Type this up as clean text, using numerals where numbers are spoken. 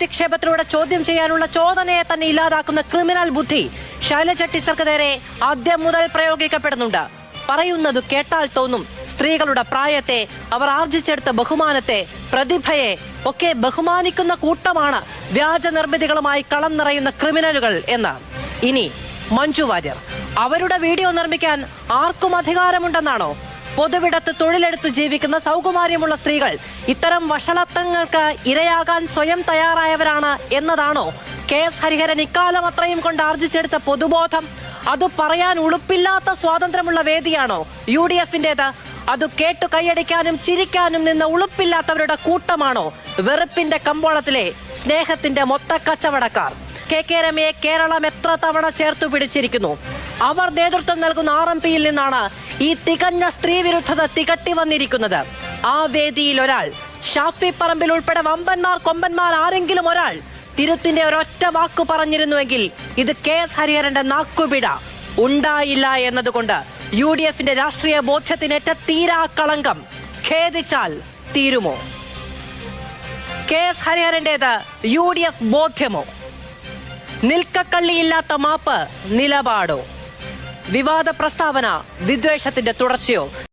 നിക്ഷേപത്തിലൂടെ ചോദ്യം ചെയ്യാനുള്ള ചോദനയെ തന്നെ ഇല്ലാതാക്കുന്ന ക്രിമിനൽ ബുദ്ധി ശൈലജ ടീച്ചർക്ക് നേരെ ആദ്യം മുതൽ പ്രയോഗിക്കപ്പെടുന്നുണ്ട്. പറയുന്നത് കേട്ടാൽ തോന്നും സ്ത്രീകളുടെ പ്രായത്തെ, അവർ ആർജിച്ചെടുത്ത ബഹുമാനത്തെ, പ്രതിഭയെ ഒക്കെ ബഹുമാനിക്കുന്ന കൂട്ടമാണ് വ്യാജ നിർമ്മിതികളുമായി കളം നിറയുന്ന ക്രിമിനലുകൾ എന്ന്. ഇനി മഞ്ജു വാര്യർ, അവരുടെ വീഡിയോ നിർമ്മിക്കാൻ ആർക്കും അധികാരമുണ്ടെന്നാണോ? പൊതുവിടത്ത് തൊഴിലെടുത്ത് ജീവിക്കുന്ന സൗകുമാര്യമുള്ള സ്ത്രീകൾ ഇത്തരം വഷളത്തങ്ങൾക്ക് ഇരയാകാൻ സ്വയം തയ്യാറായവരാണ് എന്നതാണോ KS ഹരിഹരൻ ഇക്കാലം അത്രയും കൊണ്ട് ആർജിച്ചെടുത്ത പൊതുബോധം? അത് പറയാൻ ഉളുപ്പില്ലാത്ത സ്വാതന്ത്ര്യമുള്ള വേദിയാണോ UDF-ന്റേത്? അത് കേട്ടു കൈയടിക്കാനും ചിരിക്കാനും നിന്ന് ഉളുപ്പില്ലാത്തവരുടെ കൂട്ടമാണോ വെറുപ്പിന്റെ കമ്പോളത്തിലെ സ്നേഹത്തിന്റെ മൊത്തക്കച്ചവടക്കാർ? KK രമയെ കേരളം എത്ര തവണ ചേർത്തു പിടിച്ചിരിക്കുന്നു. അവർ നേതൃത്വം നൽകുന്ന RMPയിൽ നിന്നാണ് ഈ തികഞ്ഞ സ്ത്രീ വിരുദ്ധത തികട്ടി വന്നിരിക്കുന്നത്. ആ വേദിയിൽ ഒരാൾ, ഷാഫി പറമ്പിൽ ഉൾപ്പെടെ വമ്പന്മാർ കൊമ്പന്മാർ ആരെങ്കിലും ഒരാൾ തിരുത്തിന്റെ ഒരൊറ്റ വാക്കു പറഞ്ഞിരുന്നുവെങ്കിൽ ഇത് KS ഹരിഹരന്റെ നാക്കുപിട ഉണ്ടായില്ല എന്നതുകൊണ്ട് UDF-ന്റെ രാഷ്ട്രീയ ബോധ്യത്തിനേറ്റ തീരാ കളങ്കം ഖേദിച്ചാൽ തീരുമോ? KS ഹരിഹരന്റേത് UDF ബോധ്യമോ? നിൽക്കക്കള്ളിയില്ലാത്ത മാപ്പ് നിലപാടോ? വിവാദ പ്രസ്താവന വിദ്വേഷത്തിന്റെ തുടർച്ചയോ?